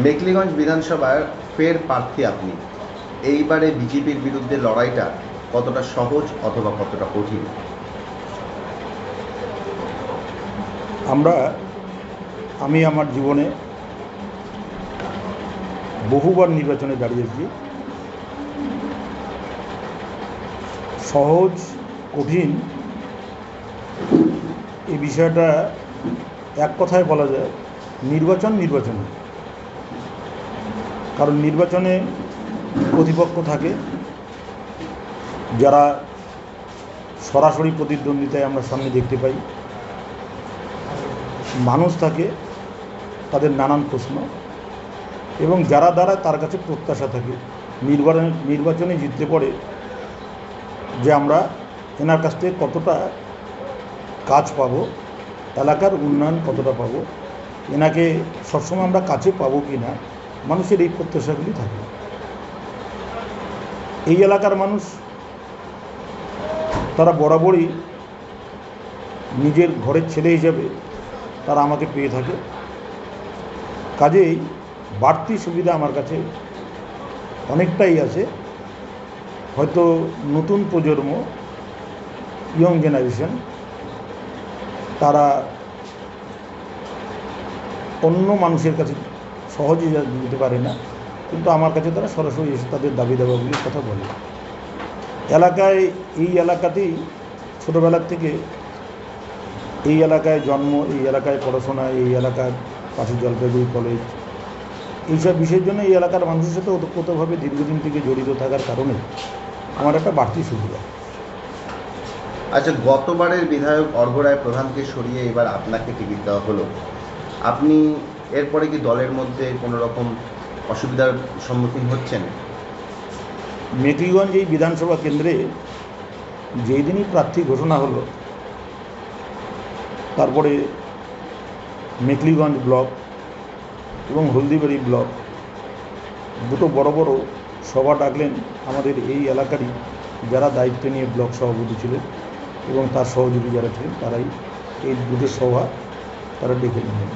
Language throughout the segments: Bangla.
মেখলিগঞ্জ বিধানসভার ফের প্রার্থী আপনি। এইবারে বিজেপির বিরুদ্ধে লড়াইটা কতটা সহজ অথবা কতটা কঠিন? আমি আমার জীবনে বহুবার নির্বাচনে দাঁড়িয়েছি। সহজ কঠিন এই বিষয়টা এক কথায় বলা যায়, নির্বাচন। কারণ নির্বাচনে প্রতিপক্ষ থাকে, যারা সরাসরি প্রতিদ্বন্দ্বিতায় আমরা সামনে দেখতে পাই। মানুষ থাকে, তাদের নানান প্রশ্ন, এবং যারা দ্বারা তার কাছে প্রত্যাশা থাকে নির্বাচনে জিততে পারে যে আমরা এনার কাছ থেকে কতটা কাজ পাবো, এলাকার উন্নয়ন কতটা পাবো, এনাকে সবসময় আমরা কাছে পাবো কি না, মানুষের এই প্রত্যাশাগুলি থাকে। এই এলাকার মানুষ তারা বরাবরই নিজের ঘরের ছেলে হিসাবে তারা আমাকে পেয়ে থাকে। কাজেই বাড়তি সুবিধা আমার কাছে অনেকটাই আছে। হয়তো নতুন প্রজন্ম, ইয়ং জেনারেশন, তারা অন্য মানুষের কাছে সহজে দিতে পারে না, কিন্তু আমার কাছে তারা সরাসরি এসে তাদের দাবি দাবাগুলির কথা বলে। এই এলাকাতেই ছোটোবেলার থেকে এই এলাকায় জন্ম, এই এলাকায় পড়াশোনা, এই এলাকার পাশে জলপাইগুড়ি কলেজ, এইসব বিষয়ের জন্য এই এলাকার মানুষের সাথে ওতপ্রোতভাবে দীর্ঘদিন থেকে জড়িত থাকার কারণে আমার একটা বাড়তি সুবিধা। আচ্ছা, গতবারের বিধায়ক অর্ঘ রায় প্রধানকে সরিয়ে এবার আপনাকে টিকিট দেওয়া হলো। আপনি এরপরে কি দলের মধ্যে কোনো রকম অসুবিধার সম্মুখীন হচ্ছেন? মেখলিগঞ্জ এই বিধানসভা কেন্দ্রে যেই দিনই প্রার্থী ঘোষণা হলো, তারপরে মেখলিগঞ্জ ব্লক এবং হলদিবাড়ি ব্লক দুটো বড় বড় সভা ডাকলেন আমাদের এই এলাকারই যারা দায়িত্ব নিয়ে ব্লক সভাপতি ছিলেন এবং তার সহযোগী যারা ছিলেন, তারাই এই দুটো সভা তারা ডেকে নিলেন।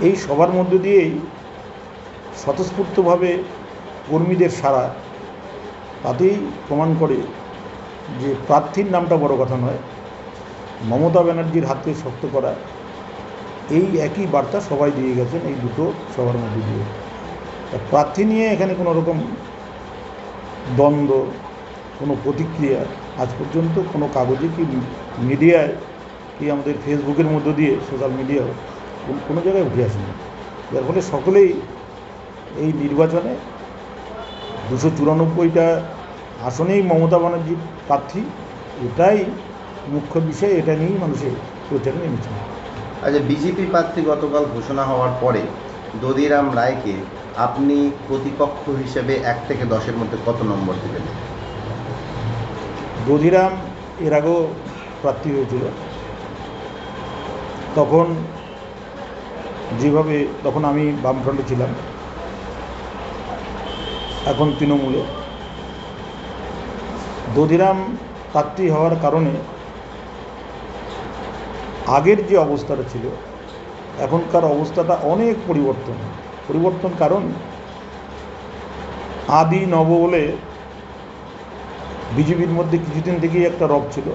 এই সভার মধ্য দিয়েই স্বতঃস্ফূর্তভাবে কর্মীদের সাড়া, তাতেই প্রমাণ করে যে প্রার্থীর নামটা বড় কথা নয়, মমতা ব্যানার্জির হাতকে শক্ত করা, এই একই বার্তা সবাই দিয়ে গেছেন এই দুটো সভার মধ্যে দিয়ে। প্রার্থী নিয়ে এখানে কোনো রকম দ্বন্দ্ব, কোনো প্রতিক্রিয়া আজ পর্যন্ত কোনো কাগজে কি মিডিয়ায় কি আমাদের ফেসবুকের মধ্য দিয়ে সোশ্যাল মিডিয়াও কোনো জায়গায় উঠে আসেনি। যার ফলে সকলেই এই নির্বাচনে 294টা আসনেই মমতা ব্যানার্জির প্রার্থী, এটাই মুখ্য বিষয়, এটা নিয়েই মানুষের প্রচারে নেমেছে। আচ্ছা, বিজেপি প্রার্থী গতকাল ঘোষণা হওয়ার পরে দধিরাম রায়কে আপনি প্রতিপক্ষ হিসেবে 1 থেকে 10-এর মধ্যে কত নম্বর দেবেন? দধিরাম এর আগেও প্রার্থী হয়েছিল, তখন আমি বামফ্রন্টে ছিলাম, এখন তৃণমূলে। দধিরাম প্রার্থী হওয়ার কারণে আগের যে অবস্থাটা ছিল এখনকার অবস্থাটা অনেক পরিবর্তন। কারণ আদি নব বলে বিজেপির মধ্যে কিছুদিন থেকেই একটা রব ছিল,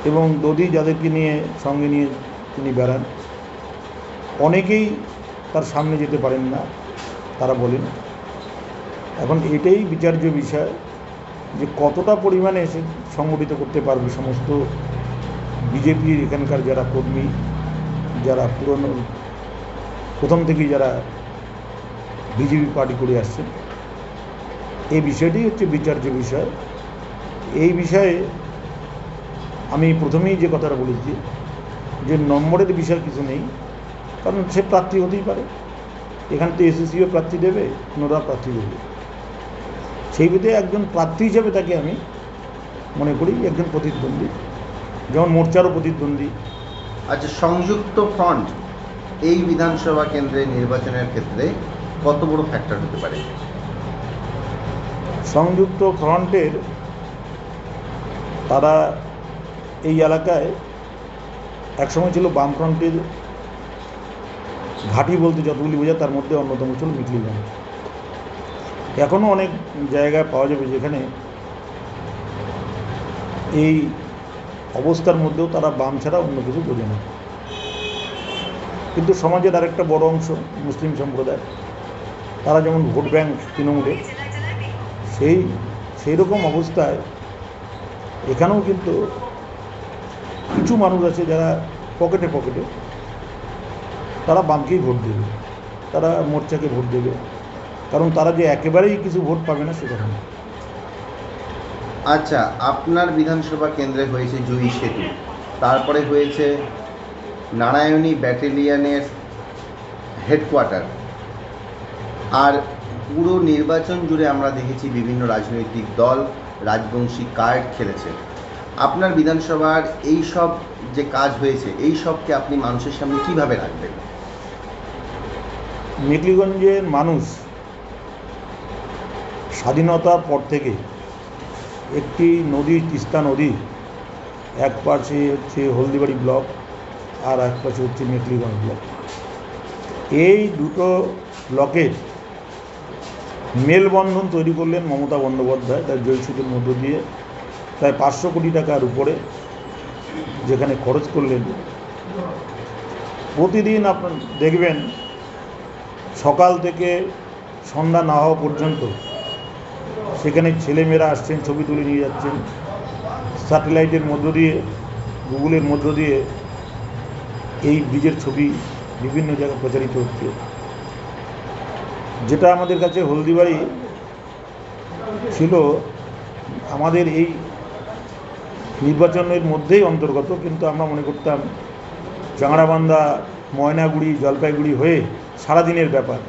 এবং দধি যাদেরকে নিয়ে সঙ্গে নিয়ে তিনি বেড়ান, অনেকেই তার সামনে যেতে পারেন না, তারা বলেন। এখন এটাই বিচার্য বিষয় যে কতটা পরিমাণে এসে সংগঠিত করতে পারবে সমস্ত বিজেপির এখানকার যারা কর্মী, যারা প্রথম থেকেই যারা বিজেপি পার্টি করে আসছেন। এই বিষয়টি হচ্ছে বিচার্য বিষয়। এই বিষয়ে আমি প্রথমেই যে কথাটা বলেছি যে নম্বরের বিষয় কিছু নেই, কারণ সে প্রার্থী হতেই পারে। এখান থেকে এসএসসিও প্রার্থী দেবে, ওনারা প্রার্থী দেবে। সেই বিধে একজন প্রার্থী হিসেবে তাকে আমি মনে করি একজন প্রতিদ্বন্দ্বী, যেমন মোর্চারও প্রতিদ্বন্দ্বী। আচ্ছা, সংযুক্ত ফ্রন্ট এই বিধানসভা কেন্দ্রে নির্বাচনের ক্ষেত্রে কত বড় ফ্যাক্টর হতে পারে? সংযুক্ত ফ্রন্টের তারা এই এলাকায় একসময় ছিল বামফ্রন্টের ঘাঁটি বলতে যতগুলি বোঝায় তার মধ্যে অন্যতম ছিল মেখলিগঞ্জ। এখনও অনেক জায়গায় পাওয়া যাবে যেখানে এই অবস্থার মধ্যেও তারা বাম ছাড়া অন্য কিছু বোঝে না। কিন্তু সমাজের আরেকটা বড় অংশ মুসলিম সম্প্রদায়, তারা যেমন ভোট ব্যাংক তৃণমূলের, সেই রকম অবস্থায় এখানেও কিন্তু কিছু মানুষ আছে যারা পকেটে তারা বামকেই ভোট দেবে, তারা মোর্চাকে ভোট দেবে, কারণ তারা যে একেবারেই কিছু ভোট পাবে না সে কথা না। আচ্ছা, আপনার বিধানসভা কেন্দ্রে হয়েছে জুই সেতু, তারপরে হয়েছে নারায়ণী ব্যাটালিয়নের হেডকোয়ার্টার, আর পুরো নির্বাচন জুড়ে আমরা দেখেছি বিভিন্ন রাজনৈতিক দল রাজবংশী কার্ড খেলেছে। আপনার বিধানসভার এই সব যে কাজ হয়েছে, এই সবকে আপনি মানুষের সামনে কিভাবে রাখবেন? মেখলিগঞ্জের মানুষ স্বাধীনতার পর থেকে একটি নদী, তিস্তা নদী, এক পাশে হচ্ছে হলদিবাড়ি ব্লক আর এক পাশে হচ্ছে মেখলিগঞ্জ ব্লক, এই দুটো ব্লকের মেলবন্ধন তৈরি করলেন মমতা বন্দ্যোপাধ্যায় তার জয়সূচের মধ্য দিয়ে। প্রায় 500 কোটি টাকার উপরে যেখানে খরচ করলেন। প্রতিদিন আপনার দেখবেন সকাল থেকে সন্ধ্যা না হওয়া পর্যন্ত সেখানে ছেলেমেয়েরা আসছেন, ছবি তুলে নিয়ে যাচ্ছেন, স্যাটেলাইটের মধ্য দিয়ে, গুগলের মধ্য দিয়ে এই ব্রিজের ছবি বিভিন্ন জায়গায় প্রচারিত হচ্ছে। যেটা আমাদের কাছে হলদিবাড়ি ছিল আমাদের এই নির্বাচনের মধ্যেই অন্তর্গত, কিন্তু আমরা মনে করতাম চাংড়াবান্ধা, ময়নাগুড়ি, জলপাইগুড়ি হয়ে সারাদিনের ব্যাপার।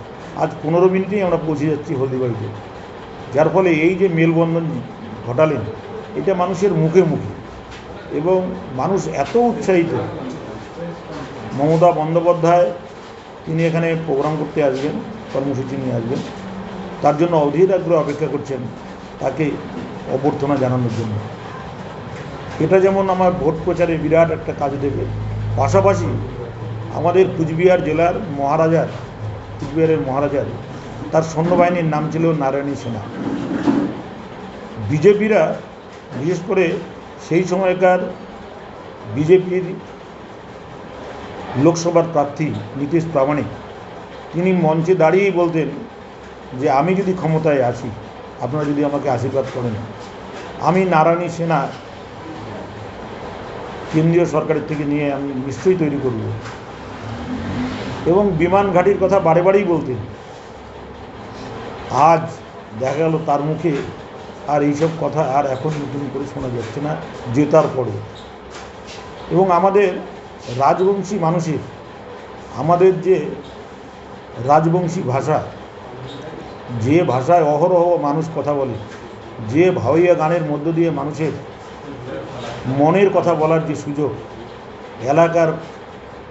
আজ 15 মিনিটেই আমরা পৌঁছে যাচ্ছি হলদিবাড়িতে, যার ফলে এই যে মেলবন্ধন ঘটালেন এটা মানুষের মুখে মুখে, এবং মানুষ এত উৎসাহিত। মমতা বন্দ্যোপাধ্যায় তিনি এখানে প্রোগ্রাম করতে আসবেন, কর্মসূচি নিয়ে আসবেন, তার জন্য অধীর আগ্রহে অপেক্ষা করছেন তাকে অভ্যর্থনা জানানোর জন্য। এটা যেমন আমার ভোট প্রচারে বিরাট একটা কাজ দেবে, পাশাপাশি আমাদের কুচবিহার জেলার মহারাজার, কুচবিহারের মহারাজার, তার সৈন্যবাহিনীর নাম ছিল নারায়ণী সেনা। বিজেপিরা, বিশেষ করে সেই সময়কার বিজেপির লোকসভার প্রার্থী নীতিশ প্রামাণিক, তিনি মঞ্চে দাঁড়িয়েই বলতেন যে আমি যদি ক্ষমতায় আসি, আপনারা যদি আমাকে আশীর্বাদ করেন, আমি নারায়ণী সেনা কেন্দ্রীয় সরকারের থেকে নিয়ে আমি নিশ্চয়ই তৈরি করব। এবং বিমান ঘাঁটির কথা বারে বারেই বলতেন। আজ দেখা গেল তার মুখে আর এইসব কথা আর এখন নতুন করে শোনা যাচ্ছে না জেতার পরে। এবং আমাদের রাজবংশী মানুষের, আমাদের যে রাজবংশী ভাষা, যে ভাষায় অহরহ মানুষ কথা বলে, যে ভাওয়াইয়া গানের মধ্য দিয়ে মানুষের মনের কথা বলার যে সুযোগ, এলাকার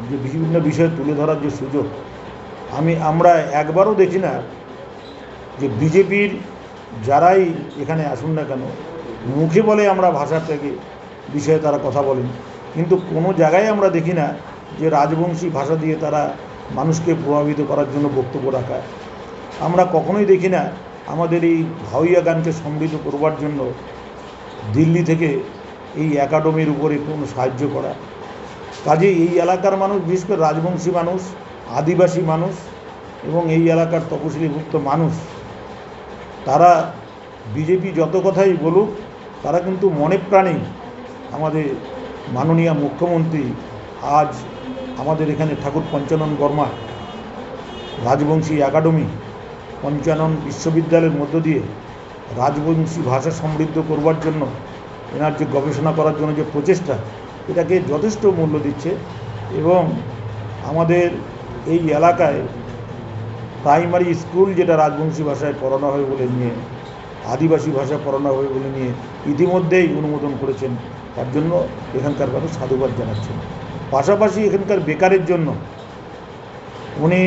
যে বিভিন্ন বিষয় তুলে ধরার যে সুযোগ, আমরা একবারও দেখি না যে বিজেপির যারাই এখানে আসুন না কেন মুখে বলে আমরা ভাষাটাকে বিষয়ে তারা কথা বলেন, কিন্তু কোনো জায়গায় আমরা দেখি না যে রাজবংশী ভাষা দিয়ে তারা মানুষকে প্রভাবিত করার জন্য বক্তব্য রাখা। আমরা কখনোই দেখি না আমাদের এই ভাওয়াইয়া গানকে সমৃদ্ধ করবার জন্য দিল্লি থেকে এই একাডেমির উপরে কোনো সাহায্য করা। কাজে এই এলাকার মানুষ, বিশেষ করে রাজবংশী মানুষ, আদিবাসী মানুষ এবং এই এলাকার তপশিলীভুক্ত মানুষ, তারা বিজেপি যত কথাই বলুক, তারা কিন্তু মনে প্রাণে আমাদের মাননীয় মুখ্যমন্ত্রী, আজ আমাদের এখানে ঠাকুর পঞ্চানন বর্মা রাজবংশী একাডেমি, পঞ্চানন বিশ্ববিদ্যালয়ের মধ্য দিয়ে রাজবংশী ভাষা সমৃদ্ধ করবার জন্য এনার যে গবেষণা করার জন্য যে প্রচেষ্টা, এটাকে যথেষ্ট মূল্য দিচ্ছে। এবং আমাদের এই এলাকায় প্রাইমারি স্কুল যেটা রাজবংশী ভাষায় পড়ানো হয় বলে নিয়ে, আদিবাসী ভাষায় পড়ানো হয় বলে নিয়ে ইতিমধ্যেই অনুমোদন করেছেন, তার জন্য এখানকার মানুষ সাধুবাদ জানাচ্ছেন। পাশাপাশি এখানকার বেকারের জন্য উনি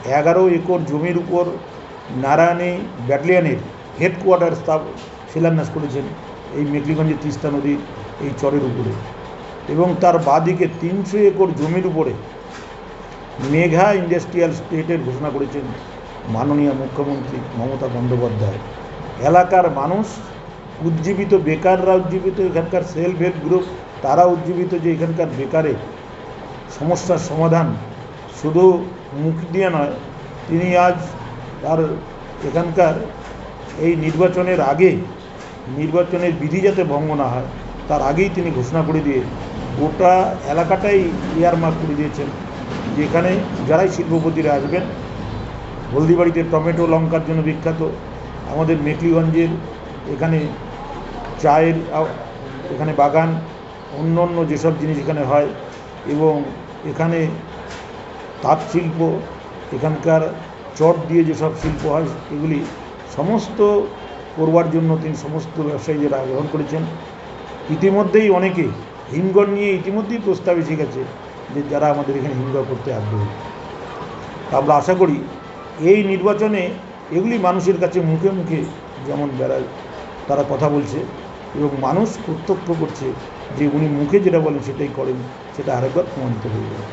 11 একর জমির উপর নারায়ণী ব্যাটালিয়নের হেডকোয়ার্টার শিলান্যাস করেছেন এই মেখলিগঞ্জের তিস্তা নদীর এই চরের উপরে, এবং তার বাঁদিকে 300 একর জমির উপরে মেঘা ইন্ডাস্ট্রিয়াল স্টেটের ঘোষণা করেছেন মাননীয় মুখ্যমন্ত্রী মমতা বন্দ্যোপাধ্যায়। এলাকার মানুষ উজ্জীবিত, বেকাররা উজ্জীবিত, এখানকার সেলফ হেল্প গ্রুপ তারা উজ্জীবিত যে এখানকার বেকারে সমস্যার সমাধান শুধু মুখ দিয়ে নয়, তিনি আজ তার এখানকার এই নির্বাচনের আগে, নির্বাচনের বিধি যাতে ভঙ্গ না হয় তার আগেই তিনি ঘোষণা করে দিয়ে গোটা এলাকাটাই এয়ারমার্ক করে দিয়েছেন, যেখানে যারাই শিল্পপতিরা আসবেন। হলদিবাড়িতে টমেটো লঙ্কার জন্য বিখ্যাত, আমাদের মেকলিগঞ্জের এখানে চায়ের এখানে বাগান, অন্য অন্য যেসব জিনিস এখানে হয়, এবং এখানে তাঁত শিল্প, এখানকার চট দিয়ে যেসব শিল্প হয় এগুলি সমস্ত করবার জন্য তিনি সমস্ত ব্যবসায়ীদের আগ্রহণ করেছেন। ইতিমধ্যেই অনেকে হিমঘর নিয়ে ইতিমধ্যেই প্রস্তাব এসে গেছে যে যারা আমাদের এখানে হিমঘর করতে আগ্রহী। আমরা আশা করি এই নির্বাচনে এগুলি মানুষের কাছে মুখে মুখে যেমন বেড়ায় তারা কথা বলছে এবং মানুষ প্রত্যক্ষ করছে যে উনি মুখে যেটা বলেন সেটাই করেন, সেটা আরেকবার প্রমাণিত হয়ে যাবে।